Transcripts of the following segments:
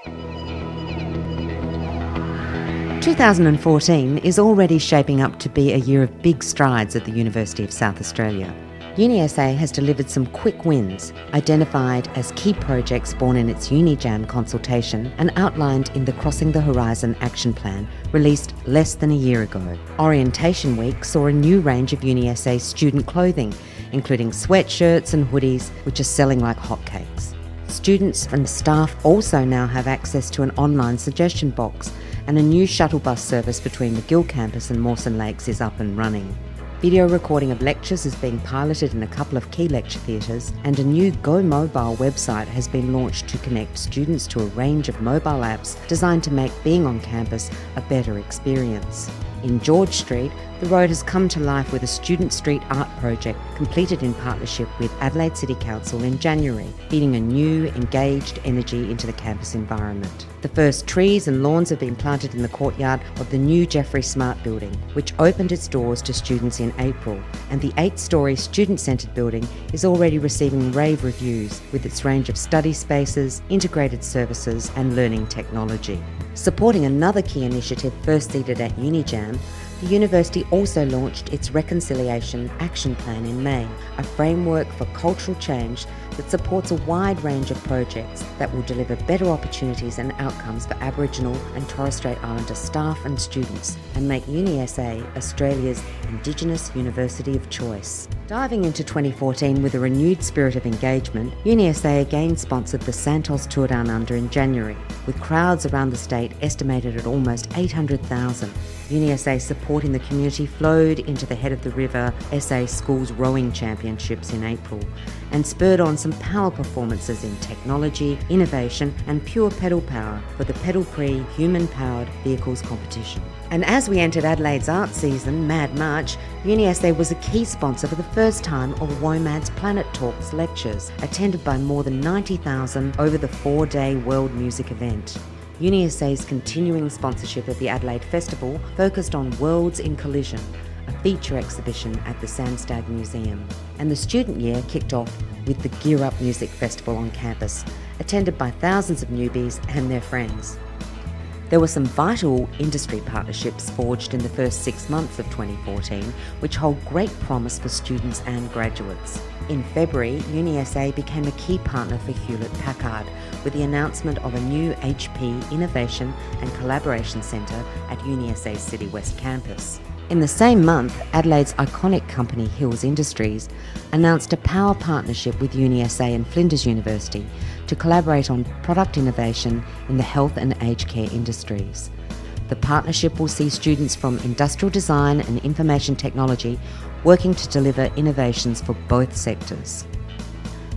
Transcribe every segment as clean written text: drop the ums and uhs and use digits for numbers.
2014 is already shaping up to be a year of big strides at the University of South Australia. UniSA has delivered some quick wins, identified as key projects born in its UniJam consultation and outlined in the Crossing the Horizon action plan released less than a year ago. Orientation Week saw a new range of UniSA student clothing, including sweatshirts and hoodies, which are selling like hotcakes. Students and staff also now have access to an online suggestion box, and a new shuttle bus service between McGill campus and Mawson Lakes is up and running. Video recording of lectures is being piloted in a couple of key lecture theatres, and a new Go Mobile website has been launched to connect students to a range of mobile apps designed to make being on campus a better experience. In George Street, the road has come to life with a Student Street art project completed in partnership with Adelaide City Council in January, feeding a new, engaged energy into the campus environment. The first trees and lawns have been planted in the courtyard of the new Jeffrey Smart building, which opened its doors to students in April, and the 8-storey student-centred building is already receiving rave reviews with its range of study spaces, integrated services and learning technology. Supporting another key initiative first seeded at UniJam, the university also launched its Reconciliation Action Plan in May, a framework for cultural change that supports a wide range of projects that will deliver better opportunities and outcomes for Aboriginal and Torres Strait Islander staff and students, and make UniSA Australia's Indigenous University of choice. Diving into 2014 with a renewed spirit of engagement, UniSA again sponsored the Santos Tour Down Under in January, with crowds around the state estimated at almost 800,000. UniSA supporting the community flowed into the Head of the River SA Schools Rowing Championships in April, and spurred on some power performances in technology, innovation and pure pedal power for the Pedal Prix Human-Powered Vehicles competition. And as we entered Adelaide's art season, Mad March, UniSA was a key sponsor for the first time of WOMAD's Planet Talks lectures, attended by more than 90,000 over the 4-day world music event. UniSA's continuing sponsorship of the Adelaide Festival focused on Worlds in Collision, a feature exhibition at the Sandstag Museum. And the student year kicked off with the Gear Up Music Festival on campus, attended by thousands of newbies and their friends. There were some vital industry partnerships forged in the first 6 months of 2014, which hold great promise for students and graduates. In February, UniSA became a key partner for Hewlett-Packard with the announcement of a new HP Innovation and Collaboration Centre at UniSA's City West campus. In the same month, Adelaide's iconic company Hills Industries announced a power partnership with UniSA and Flinders University to collaborate on product innovation in the health and aged care industries. The partnership will see students from industrial design and information technology working to deliver innovations for both sectors.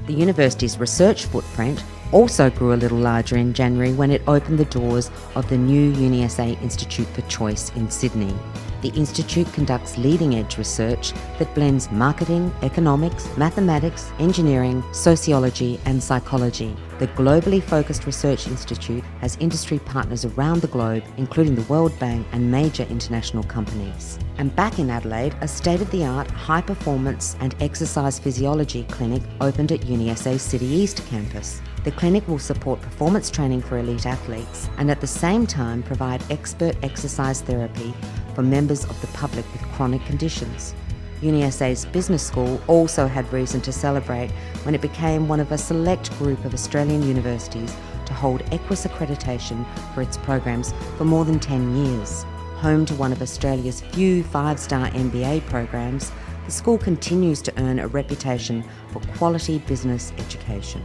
The university's research footprint also grew a little larger in January when it opened the doors of the new UniSA Institute for Choice in Sydney. The Institute conducts leading-edge research that blends marketing, economics, mathematics, engineering, sociology and psychology. The globally focused Research Institute has industry partners around the globe, including the World Bank and major international companies. And back in Adelaide, a state-of-the-art high-performance and exercise physiology clinic opened at UniSA's City East campus. The clinic will support performance training for elite athletes and at the same time provide expert exercise therapy for members of the public with chronic conditions. UniSA's business school also had reason to celebrate when it became one of a select group of Australian universities to hold Equus accreditation for its programs for more than 10 years. Home to one of Australia's few 5-star MBA programs, the school continues to earn a reputation for quality business education.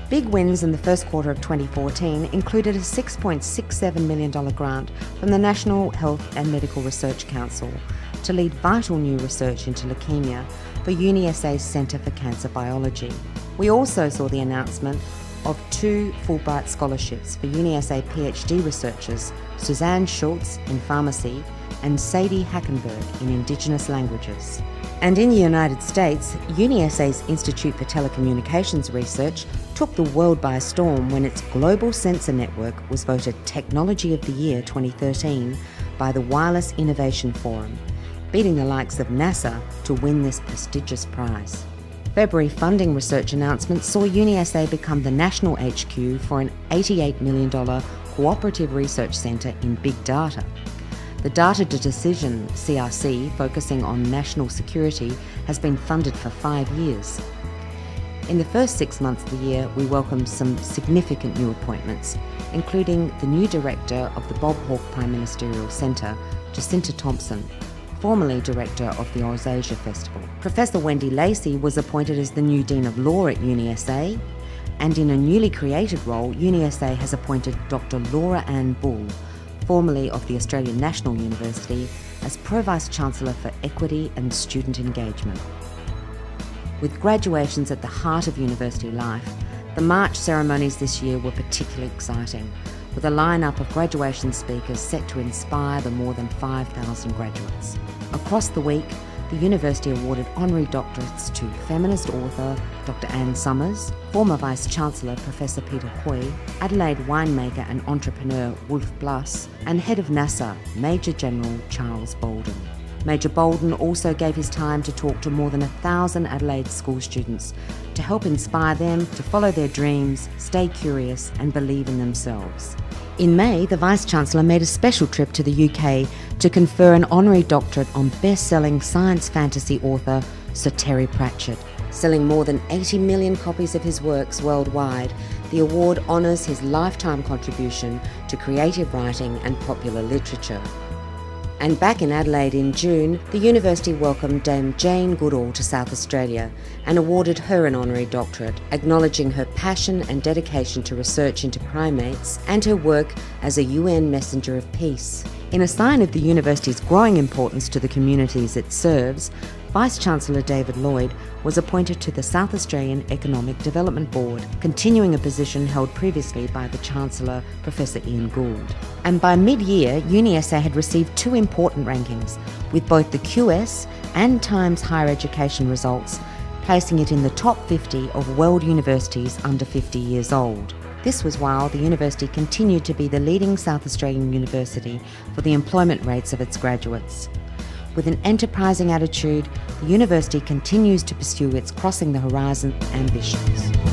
Big wins in the first quarter of 2014 included a $6.67 million grant from the National Health and Medical Research Council to lead vital new research into leukaemia for UniSA's Centre for Cancer Biology. We also saw the announcement of 2 Fulbright scholarships for UniSA PhD researchers, Suzanne Schultz in pharmacy and Sadie Hackenberg in Indigenous languages. And in the United States, UniSA's Institute for Telecommunications Research took the world by storm when its Global Sensor Network was voted Technology of the Year 2013 by the Wireless Innovation Forum, beating the likes of NASA to win this prestigious prize. February funding research announcement saw UniSA become the national HQ for an $88 million cooperative research centre in big data. The Data to Decision CRC, focusing on national security, has been funded for 5 years. In the first 6 months of the year, we welcomed some significant new appointments, including the new director of the Bob Hawke Prime Ministerial Centre, Jacinta Thompson, formerly director of the Ausasia Festival. Professor Wendy Lacey was appointed as the new Dean of Law at UniSA, and in a newly created role, UniSA has appointed Dr. Laura Ann Bull, formerly of the Australian National University, as Pro-Vice-Chancellor for Equity and Student Engagement. With graduations at the heart of university life, the March ceremonies this year were particularly exciting, with a lineup of graduation speakers set to inspire the more than 5,000 graduates. Across the week, the university awarded honorary doctorates to feminist author Dr. Anne Summers, former Vice-Chancellor Professor Peter Hoy, Adelaide winemaker and entrepreneur Wolf Bluss, and head of NASA, Major General Charles Bolden. Major Bolden also gave his time to talk to more than 1,000 Adelaide school students to help inspire them to follow their dreams, stay curious and believe in themselves. In May, the Vice-Chancellor made a special trip to the UK to confer an honorary doctorate on best-selling science fantasy author Sir Terry Pratchett. Selling more than 80 million copies of his works worldwide, the award honours his lifetime contribution to creative writing and popular literature. And back in Adelaide in June, the university welcomed Dame Jane Goodall to South Australia and awarded her an honorary doctorate, acknowledging her passion and dedication to research into primates and her work as a UN Messenger of Peace. In a sign of the university's growing importance to the communities it serves, Vice-Chancellor David Lloyd was appointed to the South Australian Economic Development Board, continuing a position held previously by the Chancellor, Professor Ian Gould. And by mid-year, UniSA had received 2 important rankings, with both the QS and Times Higher Education results placing it in the top 50 of world universities under 50 years old. This was while the university continued to be the leading South Australian university for the employment rates of its graduates. With an enterprising attitude, the university continues to pursue its Crossing the Horizon ambitions.